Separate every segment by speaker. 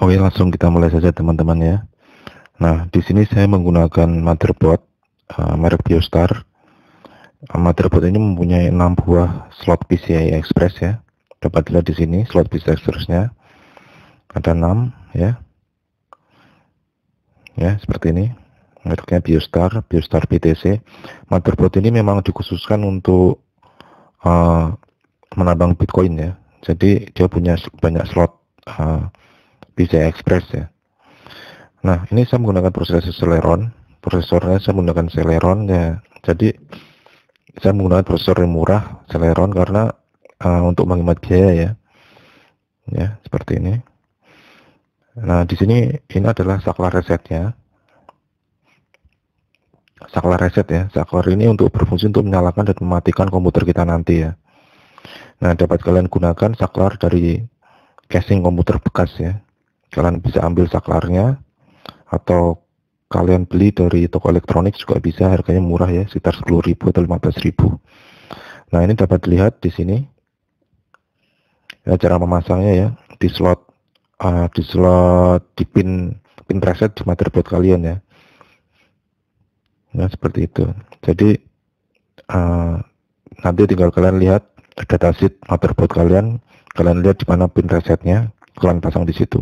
Speaker 1: Oke, langsung kita mulai saja teman-teman ya. Nah, di sini saya menggunakan motherboard merek Biostar. Motherboard ini mempunyai 6 buah slot PCI Express ya. Dapat dilihat di sini slot PCI Express-nya ada 6 ya. Ya, seperti ini. Mereknya Biostar BTC. Motherboard ini memang dikhususkan untuk menambang Bitcoin ya. Jadi dia punya banyak slot PCI Express ya. Nah, ini saya menggunakan prosesor Celeron. Prosesornya saya menggunakan Celeron ya. Jadi saya menggunakan prosesor yang murah Celeron karena untuk menghemat biaya ya. Ya, seperti ini. Nah, di sini ini adalah saklar resetnya. Saklar reset ya. Saklar ini untuk berfungsi untuk menyalakan dan mematikan komputer kita nanti ya. Nah, dapat kalian gunakan saklar dari casing komputer bekas ya. Kalian bisa ambil saklarnya atau kalian beli dari toko elektronik juga bisa, harganya murah ya, sekitar 10.000 atau 15.000. Nah, ini dapat dilihat di sini ya, cara memasangnya ya, di slot di pin preset di motherboard kalian ya. Nah, seperti itu. Jadi nanti tinggal kalian lihat datasheet motherboard kalian lihat di mana pin resetnya, kalian pasang di situ.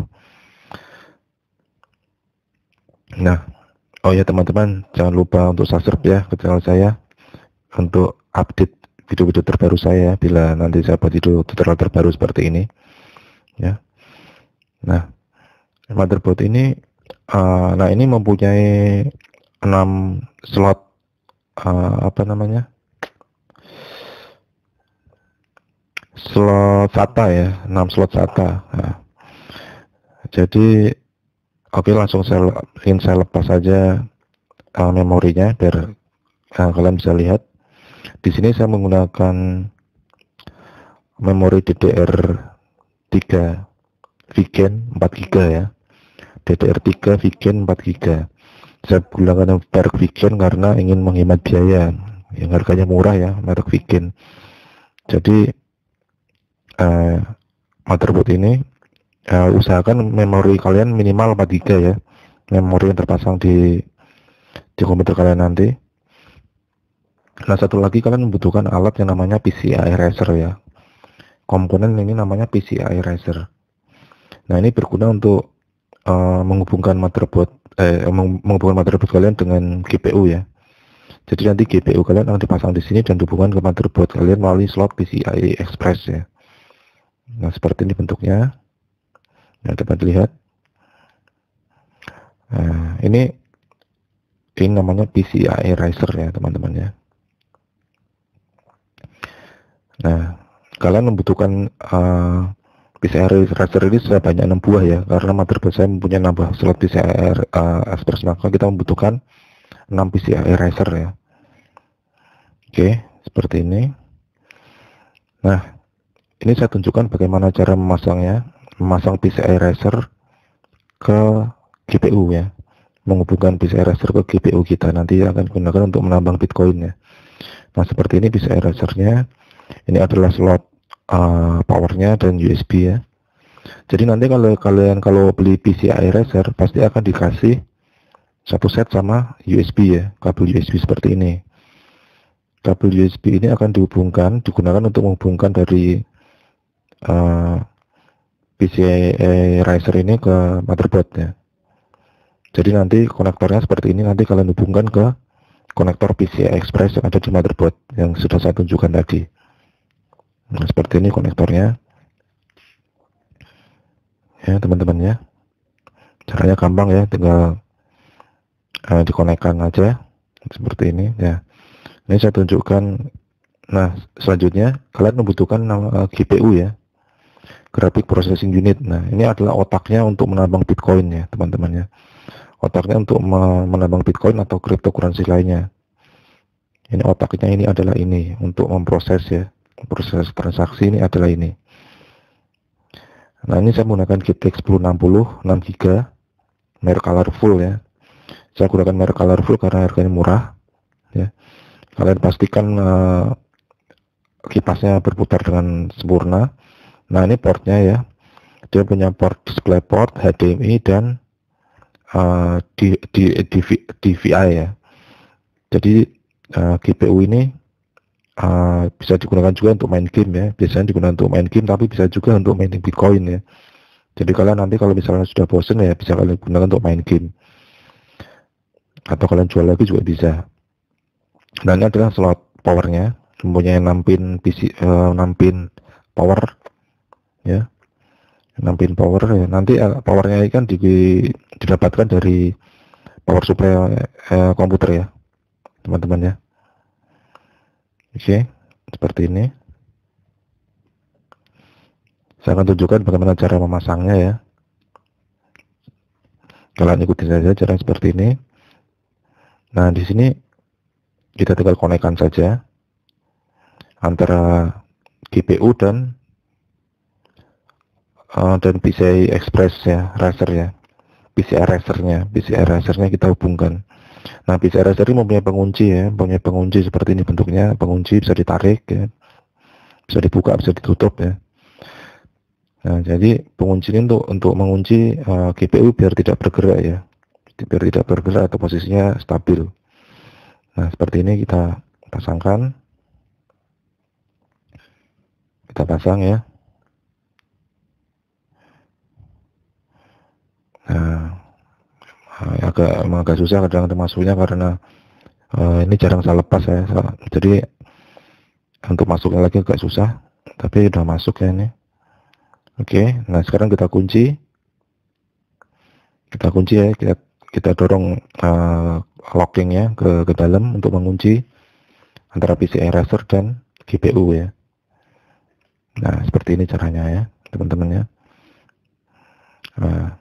Speaker 1: Nah, oh ya teman-teman, jangan lupa untuk subscribe ya ke channel saya untuk update video-video terbaru saya bila nanti saya buat video tutorial terbaru seperti ini ya. Nah, motherboard ini nah ini mempunyai 6 slot slot SATA ya, 6 slot SATA. Nah, jadi oke, langsung saya lepas saja memorinya biar kalian bisa lihat. Di sini saya menggunakan memori DDR3 Vigen 4 GB ya. DDR3 Vigen 4 GB. Saya gunakan merek Vigen karena ingin menghemat biaya. Yang harganya murah ya, merek Vigen. Jadi motherboard ini usahakan memori kalian minimal 4 GB ya. Memori yang terpasang di komputer kalian nanti. Nah, satu lagi kalian membutuhkan alat yang namanya PCI Eraser ya. Komponen ini namanya PCI Eraser. Nah, ini berguna untuk menghubungkan motherboard kalian dengan GPU ya. Jadi nanti GPU kalian akan dipasang di sini dan dihubungkan ke motherboard kalian melalui slot PCI Express ya. Nah, seperti ini bentuknya. Nah, dapat dilihat. Nah, ini namanya PCI Eraser ya teman-teman ya. Nah, kalian membutuhkan PCI Eraser ini sudah banyak 6 buah ya, karena motherboard saya mempunyai 6 buah slot PCI Express, maka kita membutuhkan 6 PCI Eraser ya. Oke, seperti ini. Nah, ini saya tunjukkan bagaimana cara memasang PCI Eraser ke GPU ya, menghubungkan PCI Eraser ke GPU kita, nanti akan digunakan untuk menambang Bitcoin ya. Nah, seperti ini PCI Erasernya. Ini adalah slot powernya dan USB ya. Jadi nanti kalau beli PCI Eraser pasti akan dikasih satu set sama USB ya, kabel USB seperti ini. Kabel USB ini akan digunakan untuk menghubungkan dari PCI Eraser ini ke motherboard ya. Jadi nanti konektornya seperti ini, nanti kalian hubungkan ke konektor PCI Express yang ada di motherboard yang sudah saya tunjukkan tadi. Nah, seperti ini konektornya ya teman-teman ya. Caranya gampang ya, tinggal dikonekkan aja seperti ini ya. Ini saya tunjukkan. Nah, selanjutnya kalian membutuhkan GPU ya, Graphic Processing Unit. Nah, ini adalah otaknya untuk menambang Bitcoin ya teman-teman ya. Otaknya untuk menambang Bitcoin atau cryptocurrency lainnya. Ini otaknya, ini adalah ini untuk memproses ya, proses transaksi ini adalah ini. Nah, ini saya menggunakan GTX 1060 6 GB merek Colorful ya. Saya gunakan merek Colorful karena harganya murah ya. Kalian pastikan kipasnya berputar dengan sempurna. Nah, ini portnya ya. Dia punya port DisplayPort, HDMI, dan DVI ya. Jadi GPU ini bisa digunakan juga untuk main game ya. Biasanya digunakan untuk main game, tapi bisa juga untuk main Bitcoin ya. Jadi kalian nanti kalau misalnya sudah bosen ya bisa kalian gunakan untuk main game, atau kalian jual lagi juga bisa. Dan ini adalah slot powernya, mempunyai 6 pin PC, 6 pin power ya, 6 pin power ya. Nanti powernya ini kan didapatkan dari power supply komputer ya teman-teman ya. Oke, seperti ini. Saya akan tunjukkan bagaimana cara memasangnya ya. Kalian ikutin saja cara seperti ini. Nah, di sini kita tinggal konekkan saja antara GPU dan PCI Express ya, Razer ya. PCI Razernya kita hubungkan. Nah, PCI Razer ini mempunyai pengunci ya, mempunyai pengunci seperti ini bentuknya. Pengunci bisa ditarik ya, bisa dibuka, bisa ditutup ya. Nah, jadi pengunci ini untuk mengunci GPU biar tidak bergerak ya, biar tidak bergerak atau posisinya stabil. Nah, seperti ini kita pasangkan, kita pasang ya. Nah, agak susah kadang masuknya karena ini jarang saya lepas ya. Jadi untuk masuknya lagi agak susah, tapi udah masuk ya ini. Oke, nah sekarang kita kunci ya, kita dorong lockingnya ke dalam untuk mengunci antara PCI Razer dan GPU ya. Nah, seperti ini caranya ya teman-teman ya. Nah,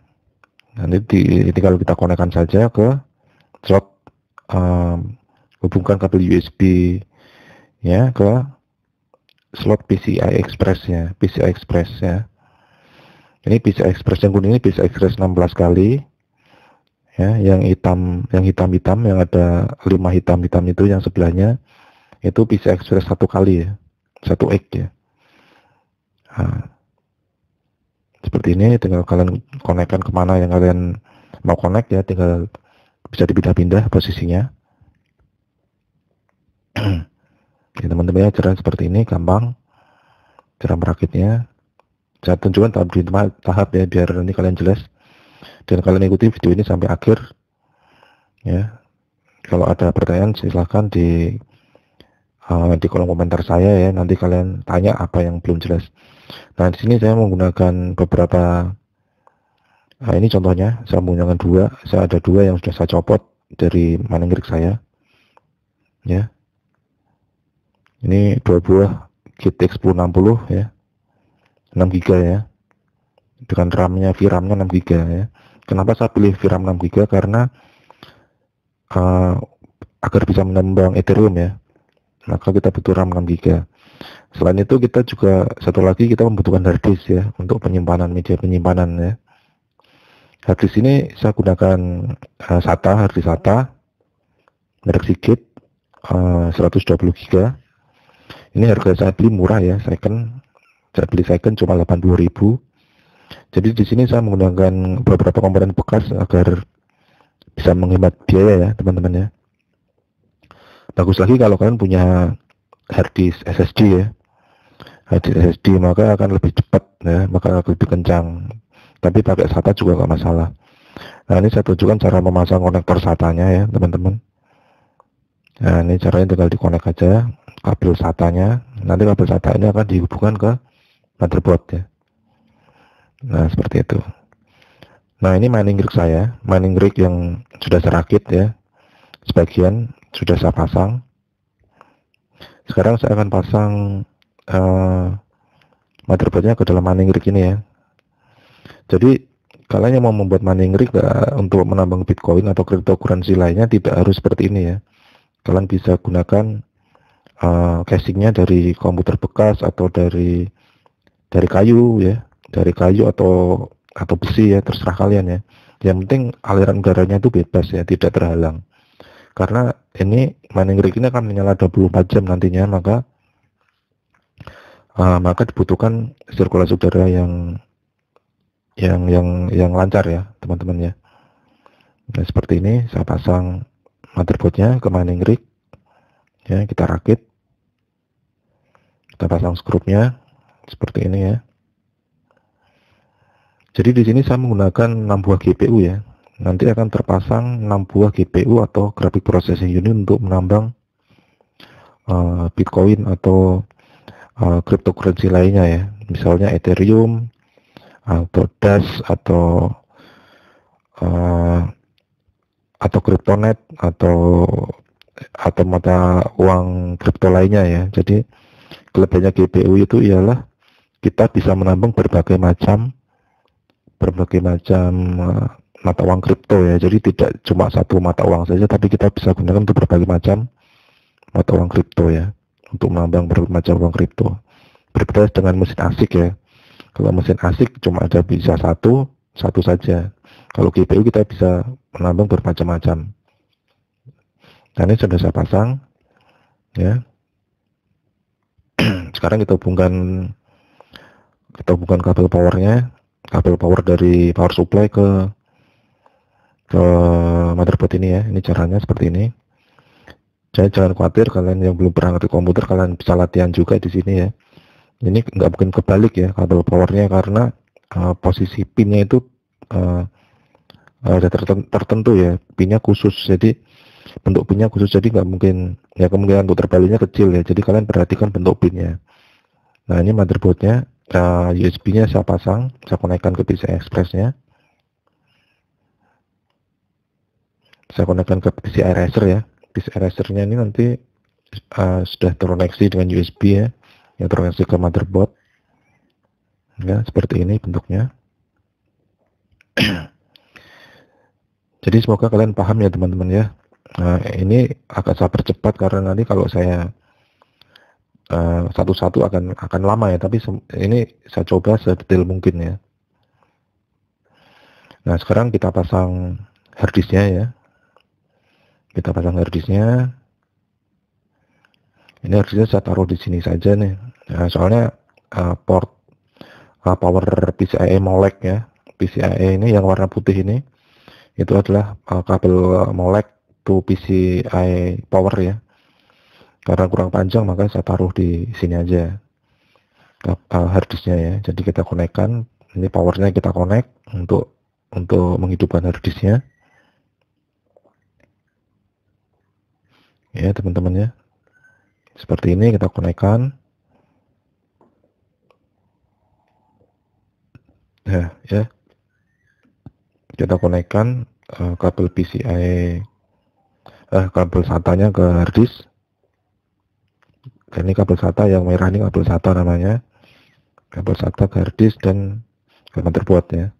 Speaker 1: nanti kalau kita konekkan saja ke slot, hubungkan kabel USB ya ke slot PCI Express ya, Ini PCI Express yang kuning ini PCI Express 16 kali ya, yang hitam yang ada 5 hitam itu yang sebelahnya itu PCI Express 1 kali ya, 1X ya. Nah, seperti ini, tinggal kalian konekkan kemana yang kalian mau konek ya, tinggal bisa dipindah-pindah posisinya. Ya teman-teman ya, cara seperti ini gampang cara merakitnya. Saya tunjukkan tahap ya biar nanti kalian jelas, dan kalian ikuti video ini sampai akhir ya. Kalau ada pertanyaan silahkan di kolom komentar saya ya, nanti kalian tanya apa yang belum jelas. Nah, di sini saya menggunakan beberapa, ini contohnya saya menggunakan saya ada dua yang sudah saya copot dari mining rig saya ya. Ini 2 buah GTX 1060 ya, 6 GB ya, dengan RAM-nya VRAM-nya 6 GB ya. Kenapa saya pilih VRAM 6 GB? Karena agar bisa menambang Ethereum ya, maka kita butuh RAM 6 GB. Selain itu kita juga satu lagi kita membutuhkan harddisk ya untuk media penyimpanan ya. Harddisk ini saya gunakan harddisk SATA merek Seagate 120 GB. Ini harga saya beli murah ya, saya beli second cuma 82.000. Jadi di sini saya menggunakan beberapa komponen bekas agar bisa menghemat biaya ya teman-teman ya. Bagus lagi kalau kalian punya harddisk SSD ya, maka akan lebih cepat ya, maka akan lebih kencang. Tapi pakai SATA juga nggak masalah. Nah, ini saya tunjukkan cara memasang konektor SATA-nya ya teman-teman. Nah, ini caranya tinggal dikonek aja kabel SATA-nya. Nanti kabel SATA ini akan dihubungkan ke motherboard ya. Nah, seperti itu. Nah, ini mining rig saya, mining rig yang sudah saya rakit ya. Sebagian sudah saya pasang. Sekarang saya akan pasang motherboardnya ke dalam mining rig ini ya. Jadi kalian yang mau membuat mining rig untuk menambang Bitcoin atau cryptocurrency lainnya tidak harus seperti ini ya. Kalian bisa gunakan casingnya dari komputer bekas atau dari kayu ya, atau besi ya, terserah kalian ya. Yang penting aliran udaranya itu bebas ya, tidak terhalang. Karena ini mining rig ini akan menyala 24 jam nantinya, maka dibutuhkan sirkulasi udara yang yang lancar ya teman-teman ya. Nah, seperti ini saya pasang motherboardnya ke mining rig ya, kita rakit, kita pasang skrupnya seperti ini ya. Jadi di sini saya menggunakan 6 buah GPU ya. Nanti akan terpasang 6 buah GPU atau graphic processing unit untuk menambang Bitcoin atau cryptocurrency lainnya ya. Misalnya Ethereum atau Dash uh, atau Cryptonet atau mata uang kripto lainnya ya. Jadi kelebihannya GPU itu ialah kita bisa menambang berbagai macam mata uang kripto ya. Jadi tidak cuma satu mata uang saja, tapi kita bisa gunakan untuk berbagai macam mata uang kripto ya, untuk menambang berbagai macam uang kripto. Berbeda dengan mesin ASIC ya. Kalau mesin ASIC cuma ada bisa satu saja. Kalau GPU kita bisa menambang bermacam-macam. Nah, ini sudah saya pasang ya. Sekarang kita hubungkan kabel powernya, kabel power dari power supply ke motherboard ini ya. Ini caranya seperti ini. Jadi jangan khawatir, kalian yang belum pernah ngerti komputer, kalian bisa latihan juga di sini ya. Ini nggak mungkin kebalik ya kabel powernya, karena posisi pinnya itu ada tertentu ya, pinnya khusus, jadi bentuk pinnya khusus, jadi nggak mungkin ya, kemungkinan untuk terbaliknya kecil ya. Jadi kalian perhatikan bentuk pinnya. Nah, ini motherboardnya, USB-nya saya pasang, saya konekkan ke PCI Express-nya, saya konekkan ke PCI Racer ya. PCI Racer-nya ini nanti sudah terkoneksi dengan USB ya, yang terkoneksi ke motherboard ya, seperti ini bentuknya. Jadi semoga kalian paham ya teman-teman ya. Nah, ini akan saya percepat karena nanti kalau saya satu-satu akan lama ya, tapi ini saya coba sedetail mungkin ya. Nah, sekarang kita pasang harddisknya ya. Kita pasang harddisknya. Ini harddisknya saya taruh di sini saja nih. Nah, soalnya port power PCIe Molek ya. PCIe ini yang warna putih ini, itu adalah kabel Molek to PCIe power ya. Karena kurang panjang, maka saya taruh di sini aja harddisknya ya. Jadi kita konekkan, ini powernya kita connect untuk menghidupkan harddisknya ya teman-teman ya. Seperti ini kita konekkan ya, kita konekkan kabel PCIe kabel SATA-nya ke harddisk. Ini kabel SATA yang merah, ini kabel SATA namanya, kabel SATA ke harddisk dan ke motherboard ya.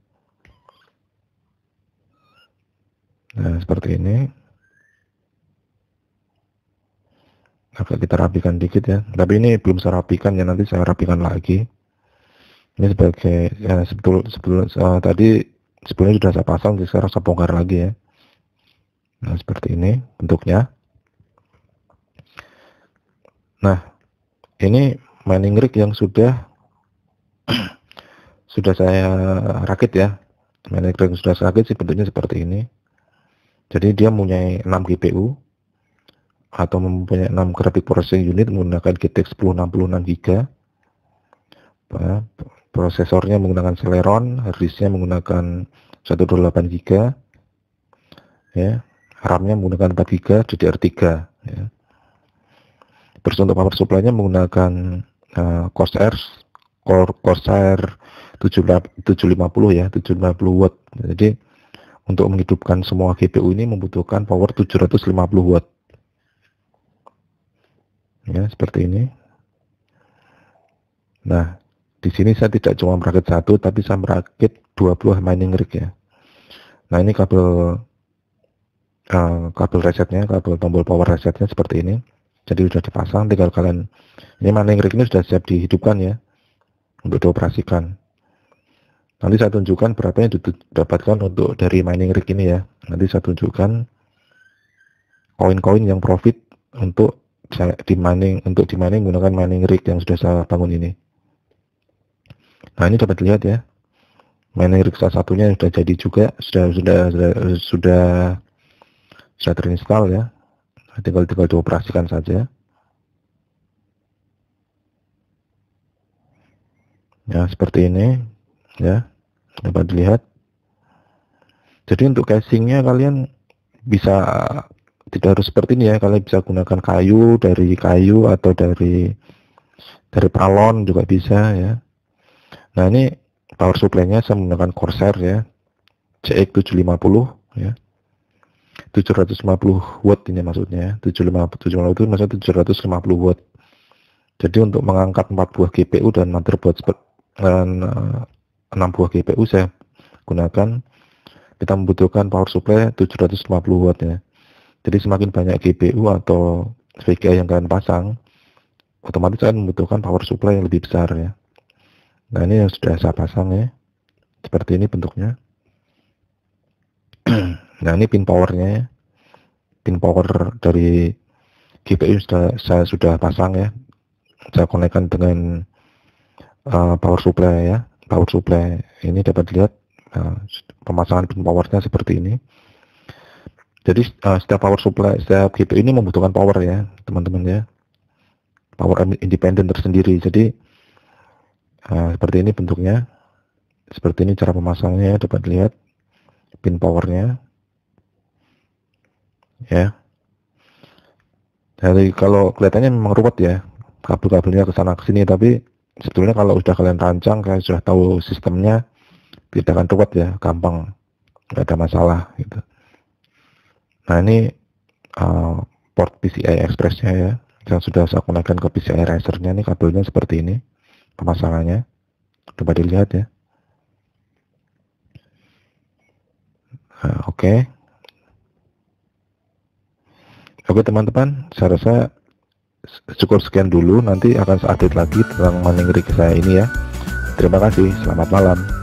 Speaker 1: Nah, seperti ini. Agak kita rapikan dikit ya, tapi ini belum saya rapikan ya, nanti saya rapikan lagi. Ini sebagai ya, tadi sebelumnya sudah saya pasang, jadi sekarang saya bongkar lagi ya. Nah, seperti ini bentuknya. Nah, ini mining rig yang sudah saya rakit ya. Mining rig yang sudah saya rakit sih bentuknya seperti ini. Jadi dia mempunyai 6 GPU atau mempunyai 6 graphic processing unit menggunakan GTX 1066 GB. Prosesornya menggunakan Celeron, harddisknya menggunakan 128 GB ya. RAM-nya menggunakan 4 GB DDR3 ya. Terus untuk power supply-nya menggunakan Corsair 750 ya, 750 watt. Jadi untuk menghidupkan semua GPU ini membutuhkan power 750 watt. Ya, seperti ini. Nah, di sini saya tidak cuma merakit satu, tapi saya merakit 2 buah mining rig ya. Nah, ini kabel resetnya, kabel tombol power resetnya seperti ini. Jadi sudah dipasang, tinggal kalian, ini mining rig ini sudah siap dihidupkan ya, untuk dioperasikan. Nanti saya tunjukkan berapa yang didapatkan untuk dari mining rig ini ya. Nanti saya tunjukkan koin-koin yang profit untuk di mining menggunakan mining rig yang sudah saya bangun ini. Nah, ini dapat dilihat ya. Mining rig salah satunya sudah jadi juga, sudah terinstall ya. Tinggal dioperasikan saja. Ya, seperti ini ya, dapat dilihat. Jadi untuk casingnya kalian bisa tidak harus seperti ini ya, kalian bisa gunakan kayu, dari kayu atau dari paralon juga bisa ya. Nah, ini power supply-nya saya menggunakan Corsair ya, CX 750 ya. 750 watt ini maksudnya, 750 itu maksudnya 750 watt. Jadi untuk mengangkat 4 buah GPU dan motherboard dan 6 buah GPU saya gunakan, kita membutuhkan power supply 750 watt ya. Jadi semakin banyak GPU atau VGA yang kalian pasang, otomatis kalian membutuhkan power supply yang lebih besar ya. Nah, ini yang sudah saya pasang ya, seperti ini bentuknya. Nah, ini pin powernya ya. Pin power dari GPU saya sudah pasang ya. Saya konekkan dengan power supply ya. Power supply ini dapat dilihat pemasangan pin powernya seperti ini. Jadi setiap power supply, setiap GPU ini membutuhkan power ya, teman-teman ya. Power independen tersendiri. Jadi seperti ini bentuknya. Seperti ini cara pemasangnya, dapat lihat pin powernya. Ya. Jadi kalau kelihatannya memang ruwet ya, kabel-kabelnya ke sana ke sini, tapi sebetulnya kalau sudah kalian rancang, kalian sudah tahu sistemnya, tidak akan ruwet ya, gampang, nggak ada masalah gitu. Nah, ini port PCI Express-nya ya, yang sudah saya konekkan ke PCI Racer-nya. Ini kabelnya seperti ini pemasangannya, coba dilihat ya. Nah, oke. Oke teman-teman, saya rasa cukup sekian dulu, nanti akan saya update lagi tentang mining rig saya ini ya. Terima kasih, selamat malam.